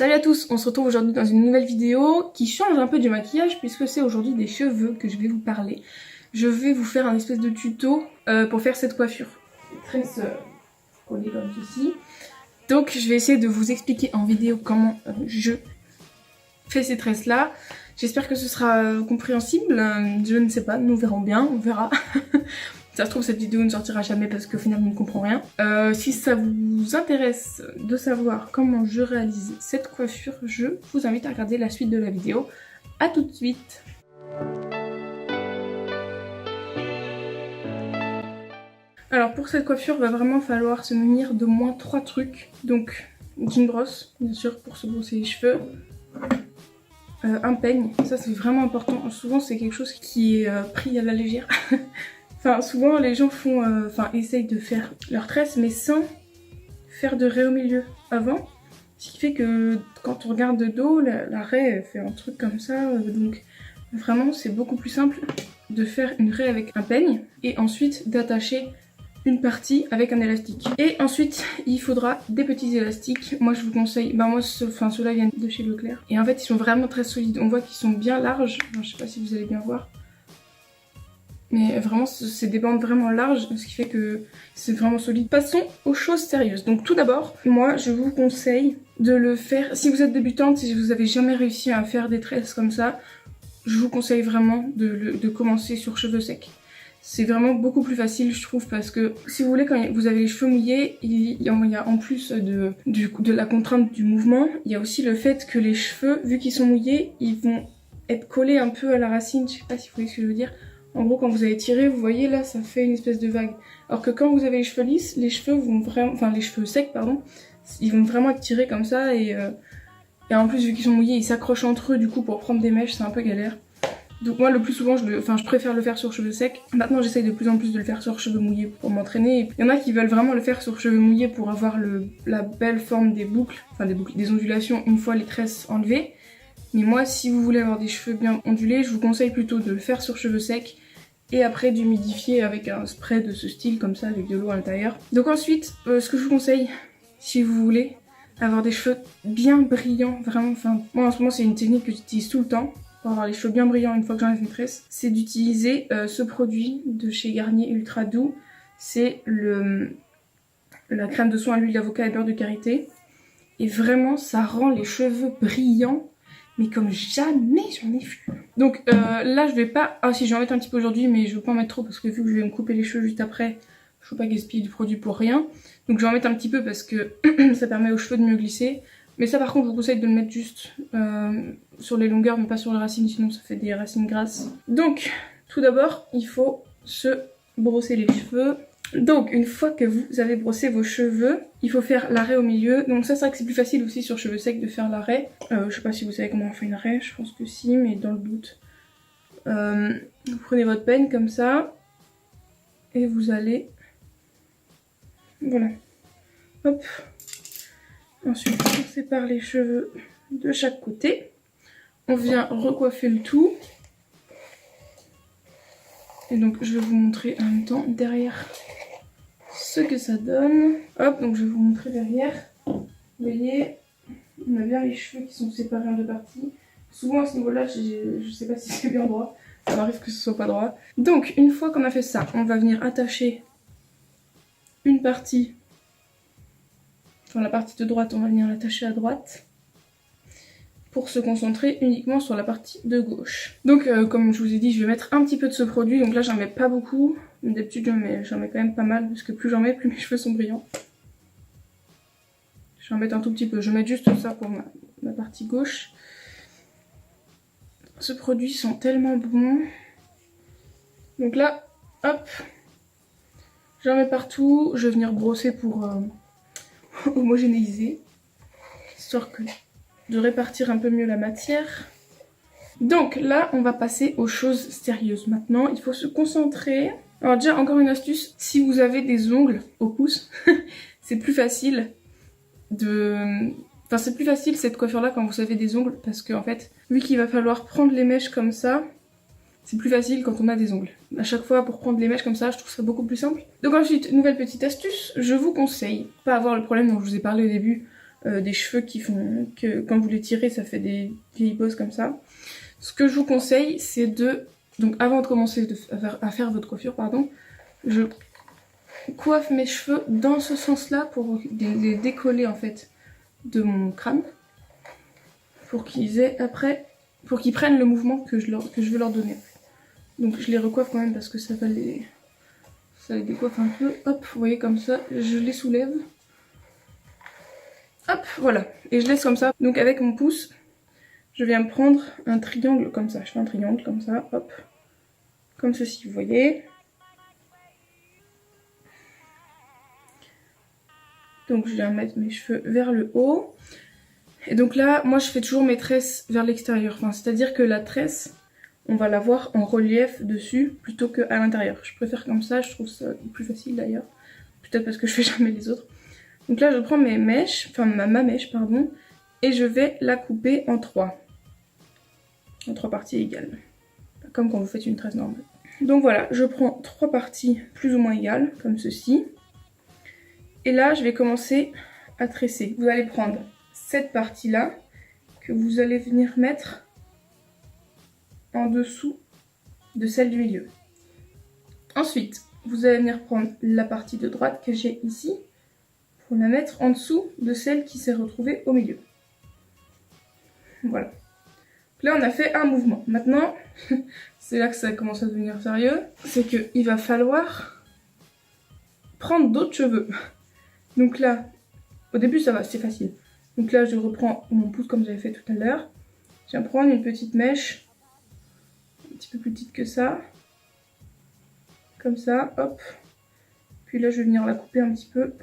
Salut à tous, on se retrouve aujourd'hui dans une nouvelle vidéo qui change un peu du maquillage puisque c'est aujourd'hui des cheveux que je vais vous parler. Je vais vous faire un espèce de tuto pour faire cette coiffure. Les tresses collées comme ceci. Donc je vais essayer de vous expliquer en vidéo comment je fais ces tresses là. J'espère que ce sera compréhensible, je ne sais pas, nous verrons bien, on verra. Ça se trouve cette vidéo ne sortira jamais parce qu'au final je ne comprends rien. Si ça vous intéresse de savoir comment je réalise cette coiffure, je vous invite à regarder la suite de la vidéo. A tout de suite. Alors pour cette coiffure, va vraiment falloir se munir d'au moins 3 trucs. Donc une brosse, bien sûr, pour se brosser les cheveux. Un peigne, ça c'est vraiment important. Souvent c'est quelque chose qui est pris à la légère. Enfin, souvent les gens essayent de faire leurs tresses mais sans faire de raie au milieu avant. Ce qui fait que quand on regarde de dos, la raie fait un truc comme ça. Donc vraiment c'est beaucoup plus simple de faire une raie avec un peigne et ensuite d'attacher une partie avec un élastique. Et ensuite il faudra des petits élastiques. Moi je vous conseille, ceux-là viennent de chez Leclerc. Et en fait ils sont vraiment très solides. On voit qu'ils sont bien larges. Enfin, je sais pas si vous allez bien voir. Mais vraiment, c'est des bandes vraiment larges, ce qui fait que c'est vraiment solide. Passons aux choses sérieuses. Donc tout d'abord, moi je vous conseille de le faire, si vous êtes débutante, si vous avez jamais réussi à faire des tresses comme ça, je vous conseille vraiment de commencer sur cheveux secs. C'est vraiment beaucoup plus facile je trouve parce que si vous voulez, quand vous avez les cheveux mouillés, il y a en plus de la contrainte du mouvement, il y a aussi le fait que les cheveux, vu qu'ils sont mouillés, ils vont être collés un peu à la racine, je sais pas si vous voyez ce que je veux dire. En gros, quand vous avez tiré, vous voyez là, ça fait une espèce de vague. Alors que quand vous avez les cheveux lisses, les cheveux vont vraiment, enfin les cheveux secs, pardon, ils vont vraiment être tirés comme ça et en plus vu qu'ils sont mouillés, ils s'accrochent entre eux du coup pour prendre des mèches, c'est un peu galère. Donc moi le plus souvent, je préfère le faire sur cheveux secs. Maintenant j'essaye de plus en plus de le faire sur cheveux mouillés pour m'entraîner. Il y en a qui veulent vraiment le faire sur cheveux mouillés pour avoir la belle forme des boucles, des ondulations une fois les tresses enlevées. Mais moi, si vous voulez avoir des cheveux bien ondulés, je vous conseille plutôt de le faire sur cheveux secs et après d'humidifier avec un spray de ce style comme ça avec de l'eau à l'intérieur. Donc ensuite, ce que je vous conseille, si vous voulez avoir des cheveux bien brillants, vraiment, moi en ce moment c'est une technique que j'utilise tout le temps pour avoir les cheveux bien brillants une fois que j'enlève mes tresses, c'est d'utiliser ce produit de chez Garnier Ultra Doux. C'est la crème de soin à l'huile d'avocat et beurre de karité. Et vraiment, ça rend les cheveux brillants. Mais comme jamais j'en ai vu. Donc là je vais pas... Ah si, je vais en mettre un petit peu aujourd'hui mais je veux pas en mettre trop parce que vu que je vais me couper les cheveux juste après, je veux pas gaspiller du produit pour rien. Donc je vais en mettre un petit peu parce que ça permet aux cheveux de mieux glisser. Mais ça par contre je vous conseille de le mettre juste sur les longueurs mais pas sur les racines, sinon ça fait des racines grasses. Donc tout d'abord il faut se brosser les cheveux. Donc une fois que vous avez brossé vos cheveux, il faut faire l'arrêt au milieu. Donc ça c'est vrai que c'est plus facile aussi sur cheveux secs de faire l'arrêt. Je sais pas si vous savez comment on fait une arrêt, je pense que si, mais dans le doute. Vous prenez votre peigne comme ça. Et vous allez... Voilà. Hop. Ensuite on sépare les cheveux de chaque côté. On vient recoiffer le tout. Et donc je vais vous montrer en même temps derrière ce que ça donne. Hop, donc je vais vous montrer derrière. Vous voyez, on a bien les cheveux qui sont séparés en deux parties. Souvent à ce niveau-là, je sais pas si c'est bien droit. Ça m'arrive que ce soit pas droit. Donc une fois qu'on a fait ça, on va venir attacher une partie. Enfin la partie de droite, on va venir l'attacher à droite. Pour se concentrer uniquement sur la partie de gauche. Donc comme je vous ai dit, je vais mettre un petit peu de ce produit. Donc là j'en mets pas beaucoup. D'habitude j'en mets quand même pas mal. Parce que plus j'en mets, plus mes cheveux sont brillants. Je vais en mettre un tout petit peu. Je vais mettre juste ça pour ma partie gauche. Ce produit sent tellement bon. Donc là, hop. J'en mets partout. Je vais venir brosser pour homogénéiser. Histoire de répartir un peu mieux la matière. Donc là on va passer aux choses sérieuses. Maintenant il faut se concentrer. Alors déjà encore une astuce, si vous avez des ongles au pouce, c'est plus facile c'est plus facile cette coiffure là quand vous avez des ongles parce que en fait vu qu'il va falloir prendre les mèches comme ça, c'est plus facile quand on a des ongles. À chaque fois pour prendre les mèches comme ça, je trouve ça beaucoup plus simple. Donc ensuite, nouvelle petite astuce, je vous conseille, pas avoir le problème dont je vous ai parlé au début, des cheveux qui font que quand vous les tirez, ça fait des vieilles bosses comme ça. Ce que je vous conseille, c'est de... Donc avant de commencer à faire votre coiffure, pardon, je coiffe mes cheveux dans ce sens-là pour les décoller en fait de mon crâne. Pour qu'ils aient après... Pour qu'ils prennent le mouvement que je veux leur donner. Donc je les recoiffe quand même parce que ça les décoiffe un peu. Hop, vous voyez comme ça, je les soulève. Hop, voilà. Et je laisse comme ça. Donc avec mon pouce, je viens prendre un triangle comme ça. Je fais un triangle comme ça, hop. Comme ceci, vous voyez. Donc je viens mettre mes cheveux vers le haut. Et donc là, moi je fais toujours mes tresses vers l'extérieur. Enfin, c'est-à-dire que la tresse, on va la voir en relief dessus plutôt qu'à l'intérieur. Je préfère comme ça, je trouve ça plus facile d'ailleurs. Peut-être parce que je fais jamais les autres. Donc là, je prends mes mèches, enfin ma mèche, pardon, et je vais la couper en trois parties égales. Comme quand vous faites une tresse normale. Donc voilà, je prends 3 parties plus ou moins égales, comme ceci. Et là, je vais commencer à tresser. Vous allez prendre cette partie-là, que vous allez venir mettre en dessous de celle du milieu. Ensuite, vous allez venir prendre la partie de droite que j'ai ici, pour la mettre en dessous de celle qui s'est retrouvée au milieu. Voilà. Là, on a fait un mouvement. Maintenant, c'est là que ça commence à devenir sérieux. C'est qu'il va falloir prendre d'autres cheveux. Donc là, au début, ça va, c'est facile. Donc là, je reprends mon pouce comme j'avais fait tout à l'heure. Je viens prendre une petite mèche, un petit peu plus petite que ça. Comme ça, hop. Puis là, je vais venir la couper un petit peu.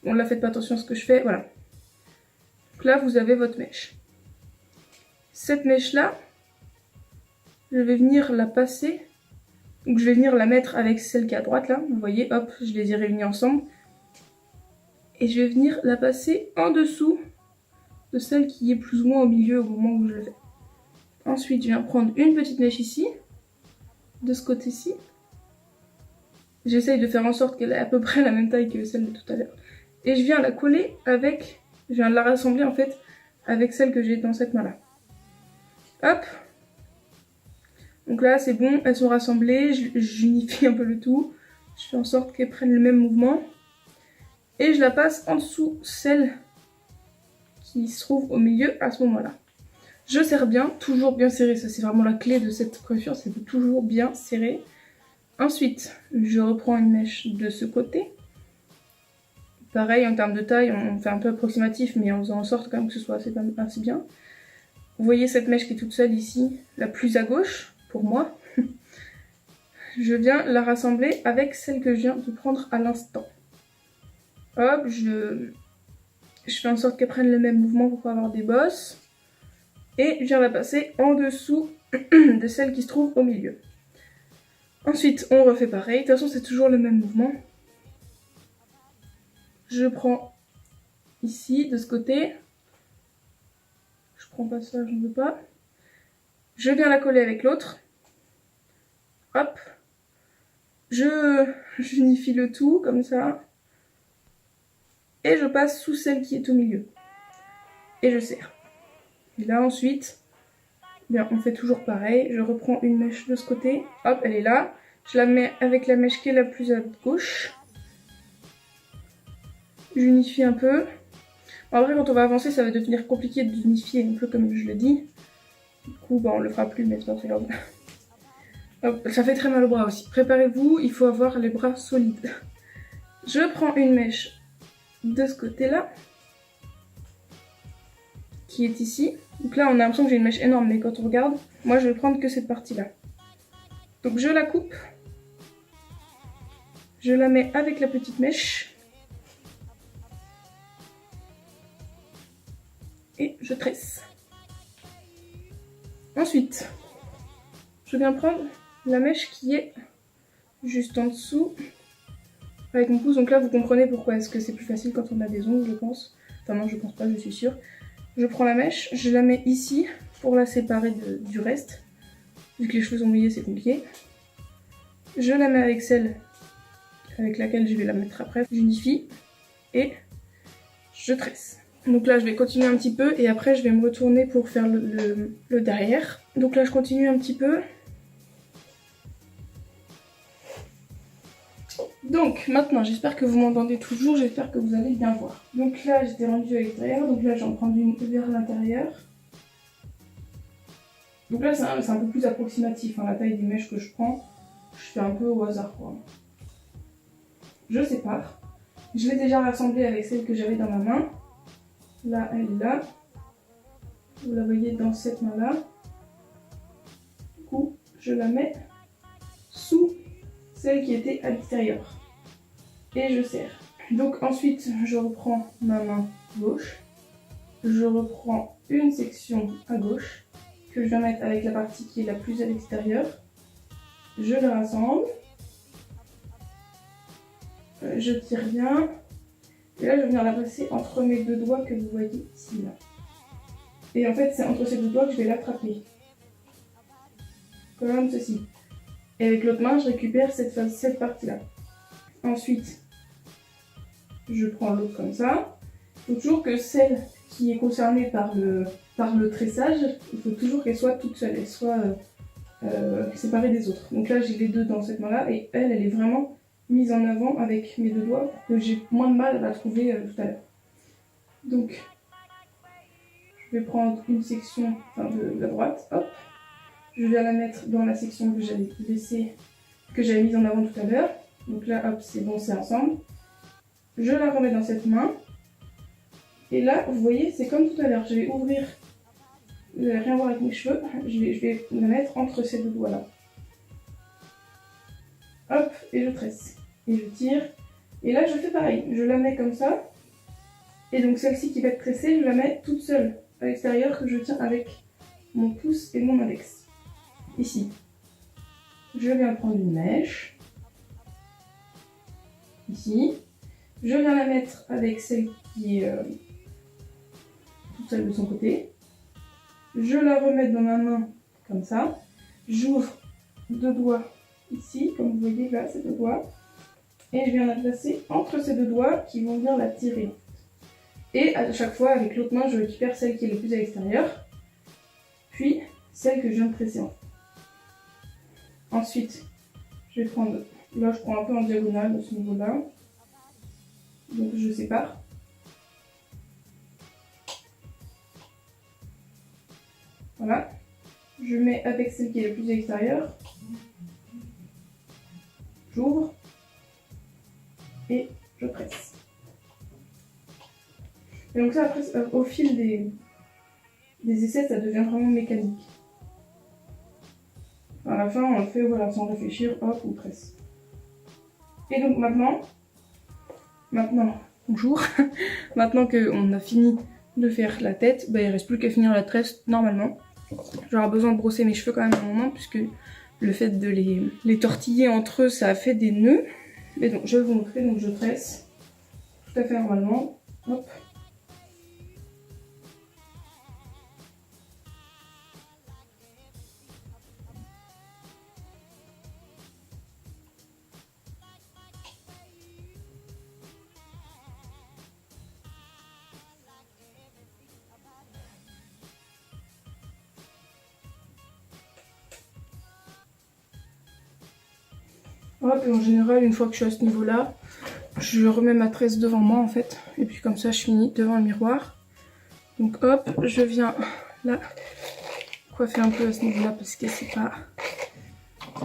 Bon, là, faites pas attention à ce que je fais, voilà. Donc là, vous avez votre mèche. Cette mèche-là, je vais venir la passer. Donc je vais venir la mettre avec celle qui est à droite là. Vous voyez, hop, je les ai réunies ensemble. Et je vais venir la passer en dessous de celle qui est plus ou moins au milieu au moment où je le fais. Ensuite, je viens prendre une petite mèche ici, de ce côté-ci. J'essaye de faire en sorte qu'elle ait à peu près la même taille que celle de tout à l'heure. Et je viens la coller avec, je viens la rassembler en fait avec celle que j'ai dans cette main-là. Hop. Donc là, c'est bon, elles sont rassemblées, j'unifie un peu le tout. Je fais en sorte qu'elles prennent le même mouvement. Et je la passe en dessous celle qui se trouve au milieu à ce moment-là. Je serre bien, toujours bien serré. Ça, c'est vraiment la clé de cette coiffure, c'est de toujours bien serrer. Ensuite, je reprends une mèche de ce côté. Pareil, en termes de taille, on fait un peu approximatif, mais en faisant en sorte quand même que ce soit assez bien. Vous voyez cette mèche qui est toute seule ici, la plus à gauche, pour moi. Je viens la rassembler avec celle que je viens de prendre à l'instant. Hop, je fais en sorte qu'elles prennent le même mouvement pour pas avoir des bosses. Et je viens la passer en dessous de celle qui se trouve au milieu. Ensuite, on refait pareil. De toute façon, c'est toujours le même mouvement. Je prends ici, de ce côté. Je prends pas ça, je ne veux pas. Je viens la coller avec l'autre. Hop. J'unifie le tout, comme ça. Et je passe sous celle qui est au milieu. Et je serre. Et là, ensuite, bien, on fait toujours pareil. Je reprends une mèche de ce côté. Hop, elle est là. Je la mets avec la mèche qui est la plus à gauche. J'unifie un peu. En vrai, quand on va avancer, ça va devenir compliqué d'unifier, un peu comme je le dis. Du coup, bah, on le fera plus, mais c'est pas très grave. Hop, ça fait très mal au bras aussi. Préparez-vous, il faut avoir les bras solides. Je prends une mèche de ce côté-là, qui est ici. Donc là, on a l'impression que j'ai une mèche énorme, mais quand on regarde, moi, je vais prendre que cette partie-là. Donc je la coupe. Je la mets avec la petite mèche. Et je tresse. Ensuite, je viens prendre la mèche qui est juste en dessous avec mon pouce. Donc là, vous comprenez pourquoi est-ce que c'est plus facile quand on a des ongles, je pense. Enfin non, je pense pas, je suis sûre. Je prends la mèche, je la mets ici pour la séparer du reste. Vu que les cheveux sont mouillés, c'est compliqué. Je la mets avec celle avec laquelle je vais la mettre après. J'unifie et je tresse. Donc là je vais continuer un petit peu et après je vais me retourner pour faire le derrière. Donc là je continue un petit peu. Donc maintenant j'espère que vous m'entendez toujours, j'espère que vous allez bien voir. Donc là j'étais rendue à l'extérieur, donc là j'en prends une vers l'intérieur. Donc là c'est un peu plus approximatif, hein, la taille des mèches que je prends. Je fais un peu au hasard quoi. Je sépare. Je l'ai déjà rassemblée avec celle que j'avais dans ma main. Là elle est là. Vous la voyez dans cette main là. Du coup je la mets sous celle qui était à l'extérieur. Et je serre. Donc ensuite je reprends ma main gauche. Je reprends une section à gauche que je vais mettre avec la partie qui est la plus à l'extérieur. Je la rassemble. Je tire bien. Et là je vais venir la passer entre mes deux doigts que vous voyez ici là. Et en fait c'est entre ces deux doigts que je vais l'attraper. Comme ceci. Et avec l'autre main je récupère cette partie là. Ensuite je prends l'autre comme ça. Il faut toujours que celle qui est concernée par le tressage, il faut toujours qu'elle soit toute seule, elle soit séparée des autres. Donc là j'ai les deux dans cette main là et elle est vraiment mise en avant avec mes deux doigts pour que j'ai moins de mal à la trouver tout à l'heure. Donc je vais prendre une section de la droite, hop, je vais la mettre dans la section que j'avais laissée, que j'avais mise en avant tout à l'heure. Donc là hop c'est bon, c'est ensemble. Je la remets dans cette main. Et là, vous voyez, c'est comme tout à l'heure. Je vais ouvrir, vous n'allez rien voir avec mes cheveux, je vais la mettre entre ces deux doigts là. Hop, et je tresse. Et je tire. Et là, je fais pareil. Je la mets comme ça. Et donc celle-ci qui va être tressée, je la mets toute seule à l'extérieur que je tiens avec mon pouce et mon index. Ici. Je viens prendre une mèche. Ici. Je viens la mettre avec celle qui est toute seule de son côté. Je la remets dans ma main comme ça. J'ouvre deux doigts ici, comme vous voyez là, ces deux doigts. Et je viens la placer entre ces deux doigts qui vont venir la tirer. Et à chaque fois, avec l'autre main, je récupère celle qui est le plus à l'extérieur. Puis celle que je viens de tresser en fait. Ensuite, je vais prendre, là je prends un peu en diagonale de ce niveau-là. Donc je sépare. Voilà. Je mets avec celle qui est la plus à l'extérieur. J'ouvre. Et je presse. Et donc ça après, au fil des essais, ça devient vraiment mécanique. À la fin, on le fait voilà, sans réfléchir, hop, on presse. Et donc maintenant, bonjour, maintenant qu'on a fini de faire la tête, bah, il ne reste plus qu'à finir la tresse normalement. J'aurai besoin de brosser mes cheveux quand même un moment, puisque le fait de les tortiller entre eux, ça a fait des nœuds. Mais donc je vais vous montrer, donc je tresse tout à fait normalement, hop. Hop, et en général, une fois que je suis à ce niveau-là, je remets ma tresse devant moi en fait. Et puis comme ça, je finis devant le miroir. Donc hop, je viens là coiffer un peu à ce niveau-là parce que c'est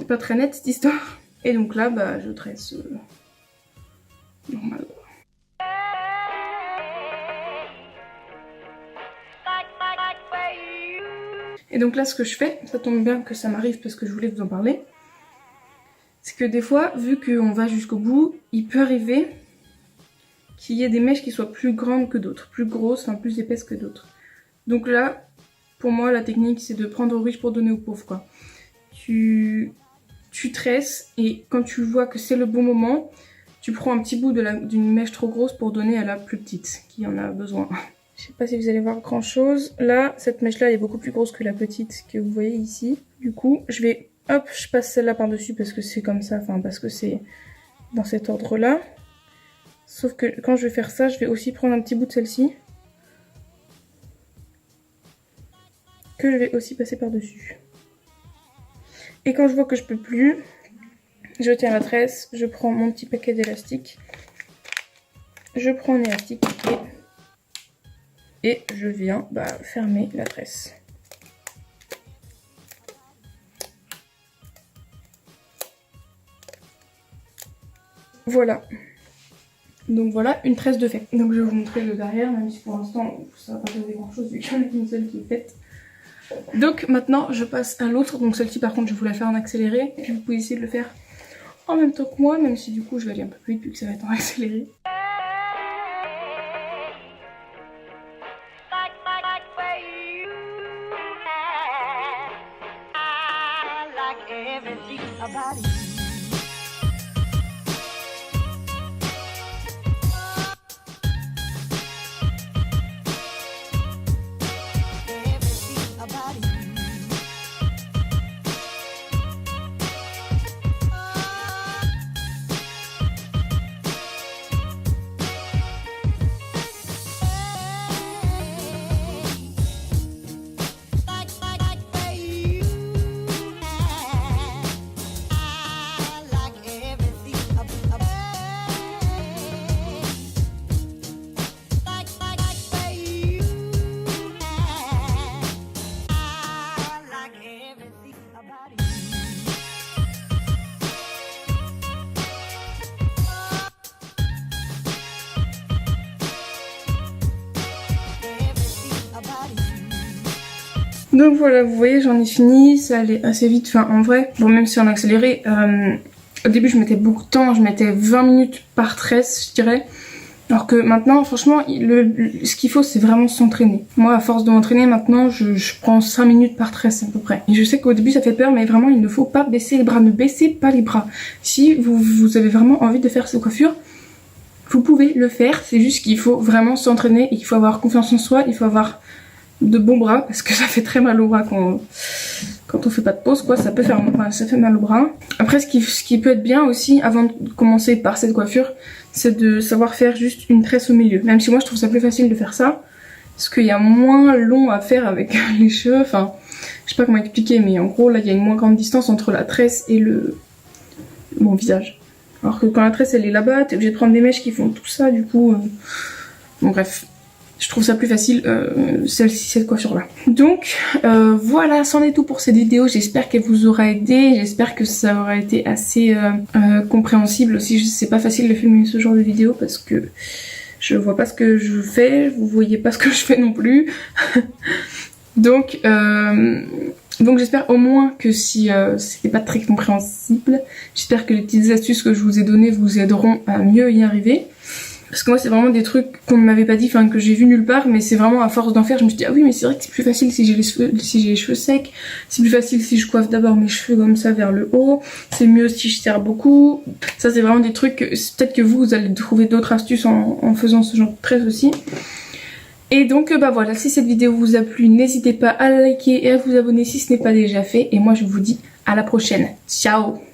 pas très net cette histoire. Et donc là, bah, je tresse normal. Et donc là, ce que je fais, ça tombe bien que ça m'arrive parce que je voulais vous en parler. C'est que des fois, vu qu'on va jusqu'au bout, il peut arriver qu'il y ait des mèches qui soient plus grandes que d'autres, plus grosses, enfin plus épaisses que d'autres. Donc là, pour moi, la technique, c'est de prendre aux riches pour donner aux pauvres, quoi. Tu tresses et quand tu vois que c'est le bon moment, tu prends un petit bout d'une mèche trop grosse pour donner à la plus petite, qui en a besoin. Je sais pas si vous allez voir grand chose. Là, cette mèche-là, elle est beaucoup plus grosse que la petite que vous voyez ici. Du coup, je vais... Hop, je passe celle-là par-dessus parce que c'est comme ça, enfin parce que c'est dans cet ordre-là. Sauf que quand je vais faire ça, je vais aussi prendre un petit bout de celle-ci que je vais aussi passer par-dessus. Et quand je vois que je peux plus, je tiens la tresse, je prends mon petit paquet d'élastiques, je prends un élastique et je viens fermer la tresse. Voilà. Donc voilà une tresse de fait. Donc je vais vous montrer le derrière, même si pour l'instant ça va pas donner grand chose vu qu'il y en a qu'une seule qui est faite. Donc maintenant je passe à l'autre, donc celle-ci par contre je vais vous la faire en accéléré. Et puis vous pouvez essayer de le faire en même temps que moi, même si du coup je vais aller un peu plus vite vu que ça va être en accéléré. Donc voilà, vous voyez, j'en ai fini, ça allait assez vite, enfin en vrai, bon même si en accéléré, au début je mettais beaucoup de temps, je mettais 20 minutes par tresse, je dirais, alors que maintenant, franchement, ce qu'il faut c'est vraiment s'entraîner. Moi, à force de m'entraîner, maintenant, je prends 5 minutes par tresse à peu près. Et je sais qu'au début ça fait peur, mais vraiment il ne faut pas baisser les bras, ne baissez pas les bras. Si vous avez vraiment envie de faire cette coiffure, vous pouvez le faire, c'est juste qu'il faut vraiment s'entraîner, et qu'il faut avoir confiance en soi, il faut avoir de bons bras parce que ça fait très mal au bras quand on fait pas de pause quoi, ça peut faire ça fait mal au bras. Après ce qui peut être bien aussi avant de commencer par cette coiffure, c'est de savoir faire juste une tresse au milieu. Même si moi je trouve ça plus facile de faire ça parce qu'il y a moins long à faire avec les cheveux, enfin je sais pas comment expliquer, mais en gros là il y a une moins grande distance entre la tresse et mon visage. Alors que quand la tresse elle est là-bas, t'es obligé de prendre des mèches qui font tout ça, du coup bon bref. Je trouve ça plus facile, cette coiffure-là. Donc, voilà, c'en est tout pour cette vidéo. J'espère qu'elle vous aura aidé. J'espère que ça aura été assez compréhensible aussi. C'est pas facile de filmer ce genre de vidéo parce que je vois pas ce que je fais. Vous voyez pas ce que je fais non plus. Donc j'espère au moins que si c'était pas très compréhensible, j'espère que les petites astuces que je vous ai données vous aideront à mieux y arriver. Parce que moi c'est vraiment des trucs qu'on ne m'avait pas dit, enfin que j'ai vu nulle part, mais c'est vraiment à force d'en faire, je me suis dit ah oui mais c'est vrai que c'est plus facile si j'ai les cheveux secs, c'est plus facile si je coiffe d'abord mes cheveux comme ça vers le haut, c'est mieux si je serre beaucoup. Ça c'est vraiment des trucs, peut-être que vous allez trouver d'autres astuces en faisant ce genre de tresse aussi. Et donc voilà, si cette vidéo vous a plu, n'hésitez pas à la liker et à vous abonner si ce n'est pas déjà fait. Et moi je vous dis à la prochaine. Ciao!